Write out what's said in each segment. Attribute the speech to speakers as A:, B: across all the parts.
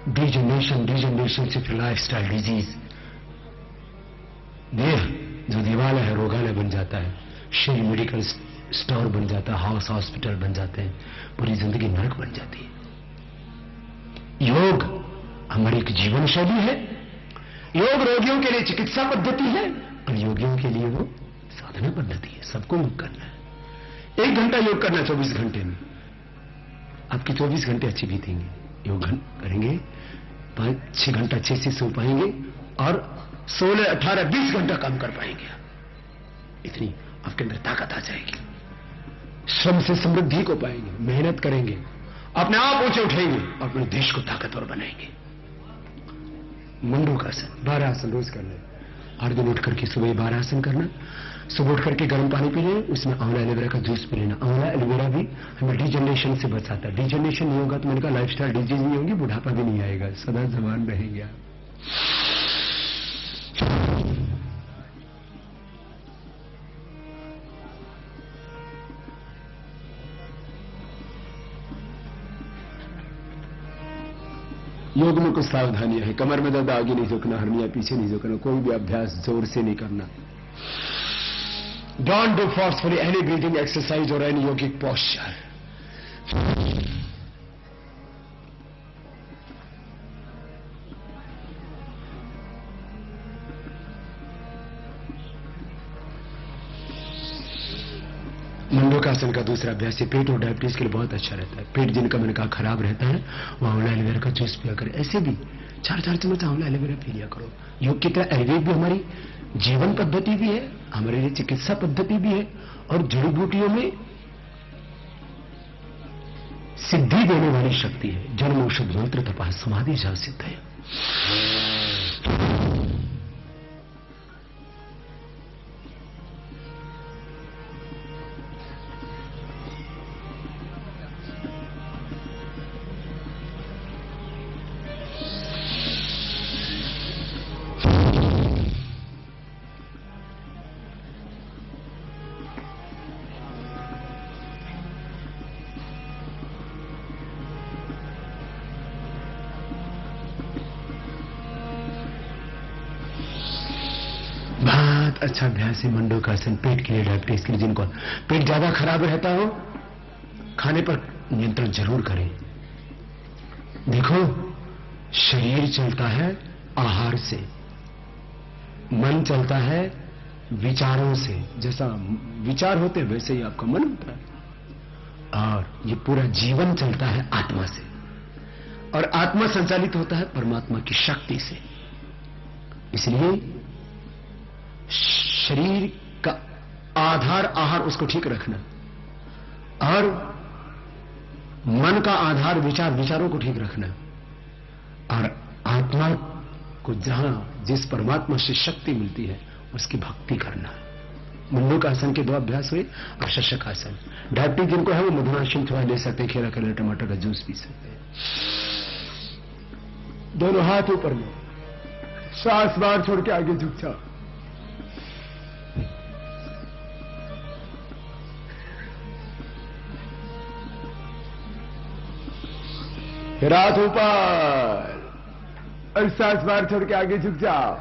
A: Degeneration से फिर lifestyle disease, देह जो दीवाला है रोगालय बन जाता है, शरीर मेडिकल स्टोर बन जाता है, हाउस हॉस्पिटल बन जाते हैं, पूरी जिंदगी नरक बन जाती है। योग हमारी एक जीवन शैली है, योग रोगियों के लिए चिकित्सा पद्धति है और योगियों के लिए वो साधना पद्धति है। सबको योग करना है। 1 घंटा योग करना 24 घंटे में, आपके 24 घंटे अच्छे बीतेंगे। योग करेंगे 5-6 घंटा अच्छे से सो पाएंगे और 16, 18, 20 घंटा काम कर पाएंगे। इतनी आपके अंदर ताकत आ जाएगी। श्रम से समृद्धि को पाएंगे, मेहनत करेंगे, अपने आप ऊंचे उठेंगे और अपने देश को ताकतवर बनाएंगे। मंडूकासन 12 आसन रोज करना, हर दिन उठ करके सुबह 12 आसन करना। सुबह उठ करके गर्म पानी पी लेना, उसमें आंवला एलोवेरा का जूस पी लेना। आंवला एलोवेरा भी हमें डिजनरेशन से बचाता है। डिजनरेशन नहीं होगा तो मैंने कहा लाइफस्टाइल डिजीज नहीं होगी, बुढ़ापा भी नहीं आएगा, सदा जवान रहेंगे आप। योग में कुछ सावधानियां हैं। कमर में दर्द आगे नहीं झुकना, हरनिया पीछे नहीं झुकना, कोई भी अभ्यास जोर से नहीं करना। Don't do forcefully any breathing exercise और एनी योगिक पोस्चर। मंडूकासन का दूसरा अभ्यास है, पेट और डायबिटीज के लिए बहुत अच्छा रहता है। पेट जिनका मैंने कहा खराब रहता है वो आंवला एलोवेरा का जूस पिया करें। ऐसे भी 4-4 चम्मच आंवला एलोवेरा पी लिया करो। योग की तरह आयुर्वेद भी हमारी जीवन पद्धति भी है, हमारे लिए चिकित्सा पद्धति भी है और जड़ी बूटियों में सिद्धि देने वाली शक्ति है। जन्म औषध मंत्र तपा समाधि जा सिद्ध है। बहुत अच्छा अभ्यास है मंडूकासन। पेट के लिए, डायबिटीज के लिए, जिनको पेट ज्यादा खराब रहता हो खाने पर नियंत्रण जरूर करें। देखो शरीर चलता है आहार से, मन चलता है विचारों से। जैसा विचार होते हैं वैसे ही आपका मन होता है और ये पूरा जीवन चलता है आत्मा से और आत्मा संचालित होता है परमात्मा की शक्ति से। इसलिए शरीर का आधार आहार उसको ठीक रखना और मन का आधार विचार, विचारों को ठीक रखना और आत्मा को जहां जिस परमात्मा से शक्ति मिलती है उसकी भक्ति करना। मंडूकासन के 2 अभ्यास हुए और शशकासन। डायबिटीज जिनको है वो मधुमांसन थोड़ा ले सकते हैं, खीरा करेला टमाटर का जूस पी सकते हैं। दोनों हाथ ऊपर में, सांस बाहर छोड़ के आगे झुक जाओ। फिर हाथ ऊपर और सांस बाहर छोड़ के आगे झुक जाओ।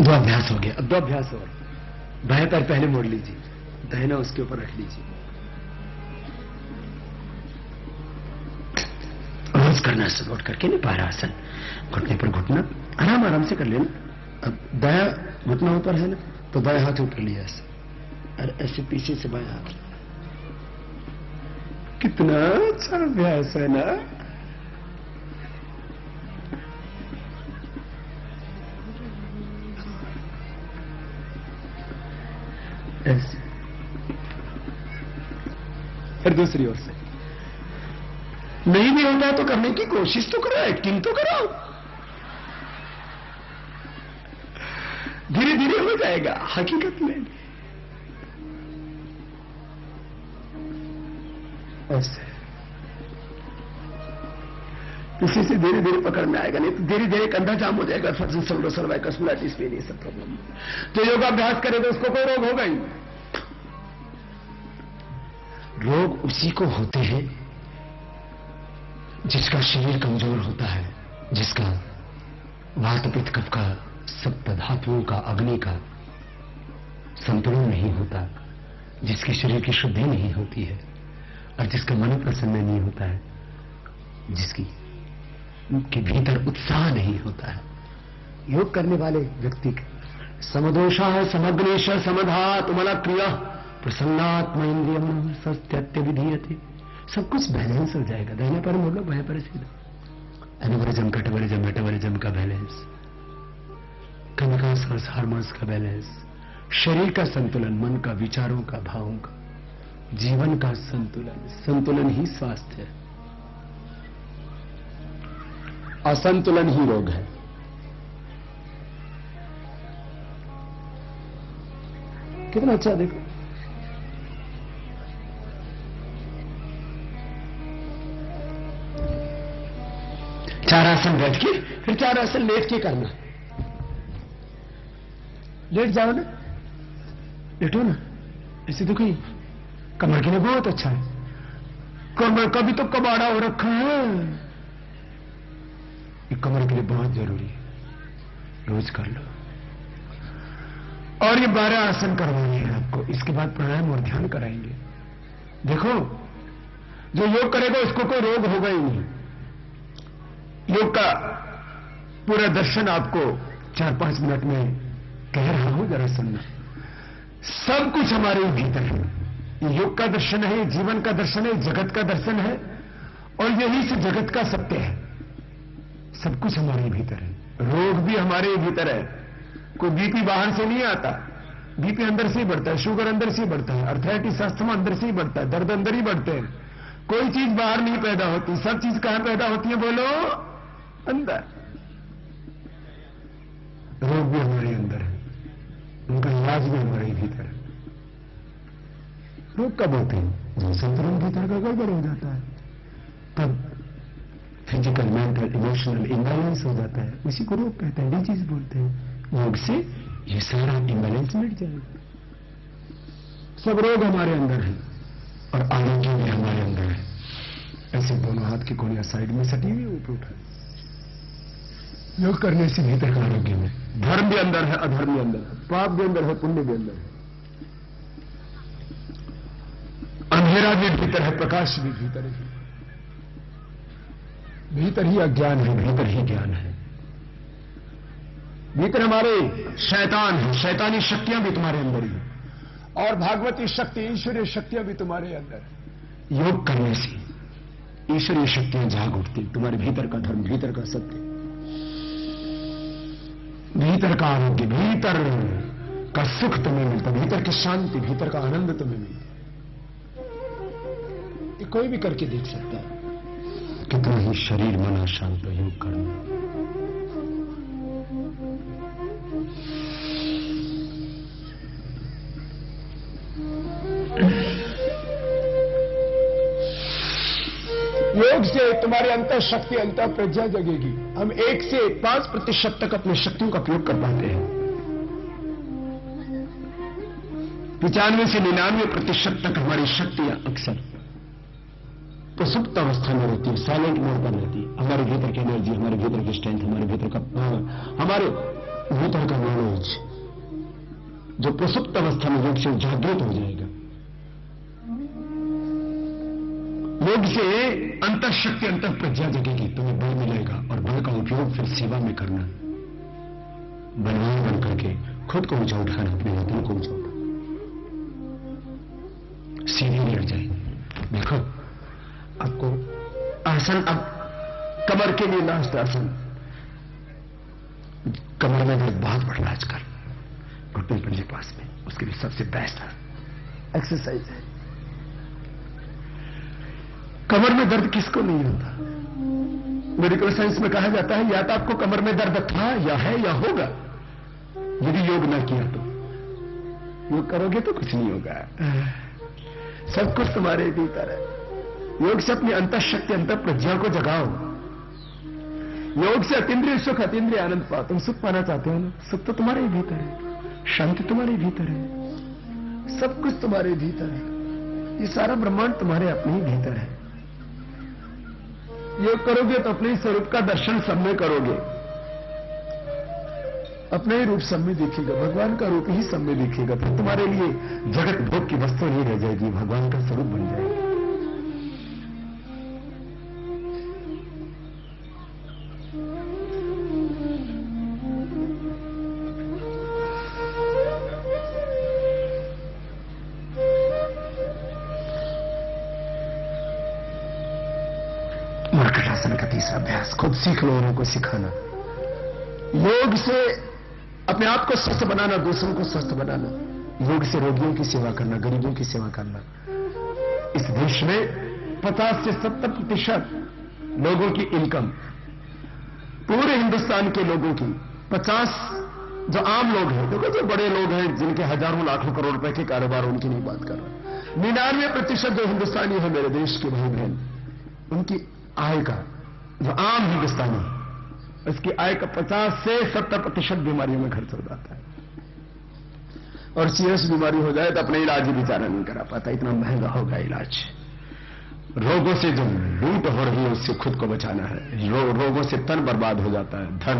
A: दो अभ्यास हो गया। अब 2 अभ्यास और। बाएं पैर पहले मोड़ लीजिए, दाहिना उसके ऊपर रख लीजिए। रोज करना सब उठ करके नहीं, 12 आसन। घुटने पर घुटना आराम आराम से कर लेना। अब दाया घुटना ऊपर है ना तो दाया हाथ ऊपर लिया ऐसे और ऐसे पीछे से बाएं हाथ। कितना अच्छा अभ्यास है ना। ऐसे फिर दूसरी ओर से। नहीं भी होता है तो करने की कोशिश तो करो, एक्टिंग तो करो, धीरे धीरे हो जाएगा। हकीकत में ऐसे किसी से धीरे धीरे पकड़ में आएगा, नहीं तो धीरे धीरे कंधा जाम हो जाएगा, सर्वाइकल स्पॉन्डिलाइटिस पे ये सब प्रॉब्लम। तो योगाभ्यास करेगा उसको कोई रोग होगा ही। रोग उसी को होते हैं जिसका शरीर कमजोर होता है, जिसका वात पित्त कफ का सप्त धातुओं का अग्नि का संतुलन नहीं होता, जिसके शरीर की शुद्धि नहीं होती है और जिसका मन प्रसन्न नहीं होता है, जिसकी के भीतर उत्साह नहीं होता है। योग करने वाले व्यक्ति समदोषा समग्नेश समधात मला क्रिया प्रसन्नात्म इंद्रियम सत्य विधीयते। सब कुछ बैलेंस हो जाएगा। दाहिने पर मोड़ लो, बाएं पर सीधा। एनोरिज्म कैटाबॉलिज्म मेटाबॉलिज्म का बैलेंस, केमिकल्स और हार्मोन्स का बैलेंस, शरीर का संतुलन, मन का, विचारों का, भावों का, जीवन का संतुलन। संतुलन ही स्वास्थ्य है, असंतुलन ही रोग है। कितना अच्छा देखो, चार आसन बैठ के फिर चार आसन लेट के करना। लेट जाओ ना, लेटो ना, ऐसे देखो कमर के लिए बहुत अच्छा है। कमर का भी तो कबाड़ा हो रखा है, ये कमर के लिए बहुत जरूरी है, रोज कर लो। और ये 12 आसन करवाने हैं आपको, इसके बाद प्राणायाम और ध्यान कराएंगे। देखो जो योग करेगा उसको कोई रोग होगा ही नहीं। योग का पूरा दर्शन आपको 4-5 मिनट में कह रहा हूं, जरा सुनना। सब कुछ हमारे भीतर है। योग का दर्शन है, जीवन का दर्शन है, जगत का दर्शन है, और यही से जगत का सत्य है। सब कुछ हमारे भीतर है। रोग भी हमारे भीतर है। कोई बीपी बाहर से नहीं आता, बीपी अंदर से ही बढ़ता है, शुगर अंदर से ही बढ़ता है, अर्थराइटिस अस्थमा अंदर से ही बढ़ता है, दर्द अंदर ही बढ़ते हैं। कोई चीज बाहर नहीं पैदा होती, सब चीज कहां पैदा होती है बोलो? अंदर। रोग भी हमारे अंदर है, उनका इलाज भी हमारे भीतर है। रोग कब होते हैं? जब संतुलन भीतर का गड़बड़ हो जाता है, तब फिजिकल, मेंटल, इमोशनल इम्बैलेंस हो जाता है, उसी को रोग कहते हैं, डिजीज बोलते हैं। योग से ये सारा इम्बैलेंस मिट जाएगा। सब रोग हमारे अंदर है और आरोग्य भी हमारे अंदर है। ऐसे दोनों हाथ की कोनियां साइड में सटी हुई, ऊपर उठा। योग करने से भीतर का आरोग्य में धर्म भी अंदर है, अधर्म भी अंदर है, पाप भी अंदर है, पुण्य भी अंदर है। अंधेरा भी भीतर है, प्रकाश भी भीतर है। भीतर ही अज्ञान है, भीतर ही ज्ञान है। भीतर हमारे शैतान है, शैतानी शक्तियां भी तुम्हारे अंदर ही है, और भागवती शक्ति, ईश्वरीय शक्तियां भी तुम्हारे अंदर है। योग करने से ईश्वरीय शक्तियां जाग उठती, तुम्हारे भीतर का धर्म, भीतर का सत्य, भीतर का आरोग्य, भीतर का सुख तुम्हें मिलता, भीतर की शांति, भीतर का आनंद तुम्हें मिलता। ये कोई भी करके देख सकता है। कितना ही शरीर मन शांत योग करना। योग से तुम्हारे अंतर शक्ति, अंतर प्रज्ञा जगेगी। हम 1 से 5% तक अपनी शक्तियों का प्रयोग कर पाते हैं। 95 से 99% तक हमारी शक्तियां अक्सर प्रसुप्त अवस्था में रहती है, साइलेंट मोड पर रहती है। हमारे भीतर की एनर्जी, हमारे भीतर की स्ट्रेंथ, हमारे भीतर का पावर, हमारे भीतर का नॉलेज, जो प्रसुप्त अवस्था में योग से जागृत हो जाएगा। योग से अंतर शक्ति, अंतर प्रज्ञा जगेगी, तुम्हें बल मिलेगा, और बल का उपयोग फिर सेवा में करना। बलवान बन करके खुद को ऊंचा उठाना, अपने वतन को ऊंचा उठाना। सीढ़ी लेट जाए। देखो आपको आसन, अब कमर के लिए लास्ट आसन। कमर में दर्द बहुत बढ़ रहा है आजकल, घुटने पंजे पास में, उसके लिए सबसे बेस्ट एक्सरसाइज है। कमर में दर्द किसको नहीं होता? मेडिकल साइंस में कहा जाता है या तो आपको कमर में दर्द था, या है, या होगा, यदि योग ना किया तो। योग करोगे तो कुछ नहीं होगा, सब कुछ तुम्हारे भीतर है। योग से अपनी अंतःशक्ति, अंतर प्रज्ञा को जगाओ। योग से अतीन्द्रिय सुख, अतीन्द्रिय आनंद पाओ। तुम सुख पाना चाहते हो ना? सुख तो तुम्हारे ही भीतर है, शांति तुम्हारे भीतर है, सब कुछ तुम्हारे भीतर है। ये सारा ब्रह्मांड तुम्हारे अपने ही भीतर है। योग करोगे तो अपने ही स्वरूप का दर्शन सब में करोगे, अपने ही रूप सब में दिखेगा, भगवान का रूप ही सब में दिखेगा। फिर तुम्हारे लिए जगत भोग की वस्तु नहीं रह जाएगी, भगवान का स्वरूप बन जाएगी। मर्कटासन का तीसरा अभ्यास, खुद सीख लो, औरों को सिखाना। योग से अपने आप को स्वस्थ बनाना, दूसरों को स्वस्थ बनाना। योग से रोगियों की सेवा करना, गरीबों की सेवा करना। इस देश में 50 से 70% लोगों की इनकम, पूरे हिंदुस्तान के लोगों की 50 जो आम लोग हैं, देखो जो बड़े लोग हैं जिनके हजारों लाखों करोड़ रुपए के कारोबार, उनकी नहीं बात कर रहा। 99% जो हिंदुस्तानी है मेरे देश के भाई बहन, उनकी आय का, जो आम हिंदुस्तानी है, उसकी आय का 50 से 70% बीमारियों में खर्च हो जाता है। और सीरियस बीमारी हो जाए तो अपने इलाज ही बेचारा नहीं करा पाता, इतना महंगा होगा इलाज। रोगों से जो लूट हो रही है उससे खुद को बचाना है। रोगों से तन बर्बाद हो जाता है, धन,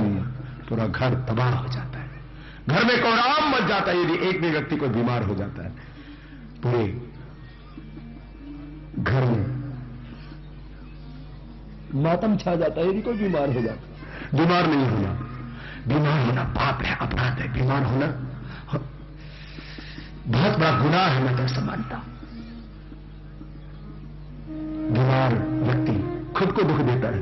A: पूरा घर तबाह हो जाता है, घर में कोहराम मच जाता है। यदि एक भी व्यक्ति को बीमार हो जाता है, पूरे घर में मातम छा जाता है। यदि कोई बीमार हो जाता है, बीमार नहीं होना, बीमार होना पाप है, अपराध है। बीमार होना बहुत बड़ा गुनाह है, मैं तो ऐसा मानता हूं। बीमार व्यक्ति खुद को दुख देता है,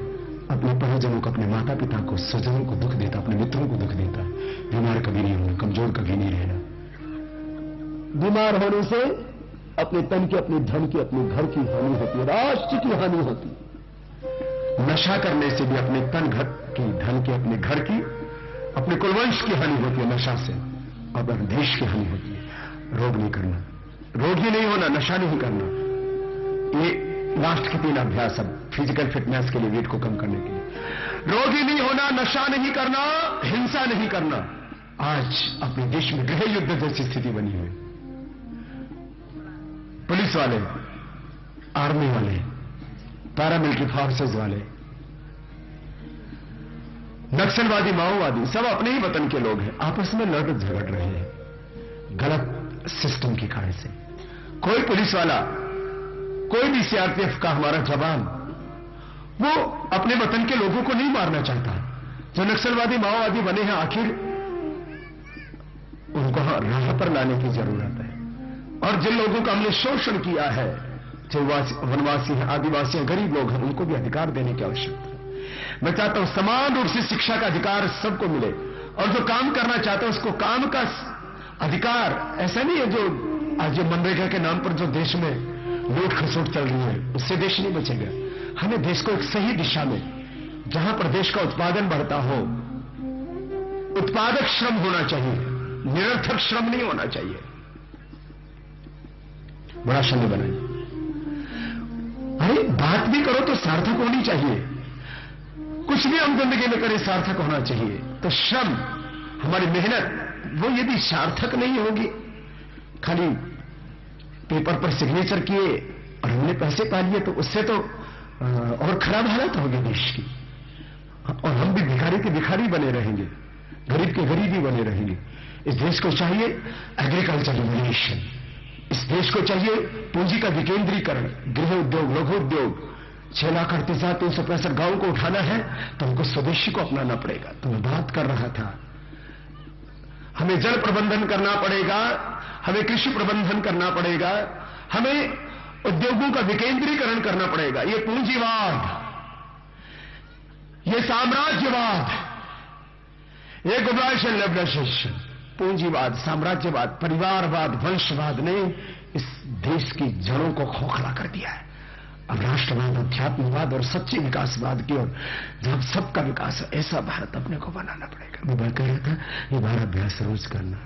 A: अपने परिजनों को, अपने माता पिता को, स्वजनों को दुख देता, अपने मित्रों को दुख देता है। बीमार कभी नहीं होना, कमजोर कभी नहीं रहना। बीमार होने से अपने तन की, अपने धन की, अपने घर की हानि होती है, राष्ट्र की हानि होती है। नशा करने से भी अपने तन घर की, धन की, अपने घर की, अपने कुलवंश की हानि होती है नशा से, और अपने देश की हानि होती है। रोग नहीं करना, रोगी नहीं होना, नशा नहीं करना। ये लास्ट के 3 अभ्यास अब फिजिकल फिटनेस के लिए, वेट को कम करने के लिए। रोगी नहीं होना, नशा नहीं करना, हिंसा नहीं करना। आज अपने देश में गृह युद्ध जैसी स्थिति बनी हुई। पुलिस वाले, आर्मी वाले, पैरामिलिट्री फोर्सेस वाले, नक्सलवादी, माओवादी, सब अपने ही वतन के लोग हैं, आपस में लड़ झगड़ रहे हैं गलत सिस्टम के कारण से। कोई पुलिस वाला, कोई भी सीआरपीएफ का हमारा जवान, वो अपने वतन के लोगों को नहीं मारना चाहता। जो नक्सलवादी, माओवादी बने हैं, आखिर उनको राह पर लाने की जरूरत है। और जिन लोगों का हमने शोषण किया है, चाहे वनवासी हैं, आदिवासी हैं, गरीब लोग हैं, उनको भी अधिकार देने की आवश्यकता है। मैं चाहता हूं समान रूप से शिक्षा का अधिकार सबको मिले, और जो काम करना चाहता है उसको काम का अधिकार। ऐसा नहीं है जो आज जो मनरेगा के नाम पर जो देश में लूट खसोट चल रही है, उससे देश नहीं बचेगा। हमें देश को एक सही दिशा में, जहां पर देश का उत्पादन बढ़ता हो, उत्पादक श्रम होना चाहिए, निरर्थक श्रम नहीं होना चाहिए। बड़ा शब्द बनाइए। अरे बात भी करो तो सार्थक होनी चाहिए। कुछ भी हम जिंदगी में करें सार्थक होना चाहिए। तो श्रम, हमारी मेहनत, वो यदि सार्थक नहीं होगी, खाली पेपर पर सिग्नेचर किए और हमने पैसे पा लिए, तो उससे तो और खराब हालत होगी देश की, और हम भी भिखारी के भिखारी बने रहेंगे, गरीब के गरीब ही बने रहेंगे। इस देश को चाहिए एग्रीकल्चर रिवोल्यूशन, इस देश को चाहिए पूंजी का विकेंद्रीकरण, गृह उद्योग, लघु उद्योग। 6,38,365 गांवों को उठाना है तो हमको स्वदेशी को अपनाना पड़ेगा। तो मैं बात कर रहा था, हमें जल प्रबंधन करना पड़ेगा, हमें कृषि प्रबंधन करना पड़ेगा, हमें उद्योगों का विकेंद्रीकरण करना पड़ेगा। ये पूंजीवाद, ये साम्राज्यवाद, ये ग्लोबलाइजेशन, पूंजीवाद, साम्राज्यवाद, परिवारवाद, वंशवाद ने इस देश की जड़ों को खोखला कर दिया है। अब राष्ट्रवाद, अध्यात्मवाद और सच्चे विकासवाद की ओर, जब सबका विकास है, ऐसा भारत अपने को बनाना पड़ेगा। मैं कह रहा था, ये 12 अभ्यास रोज करना।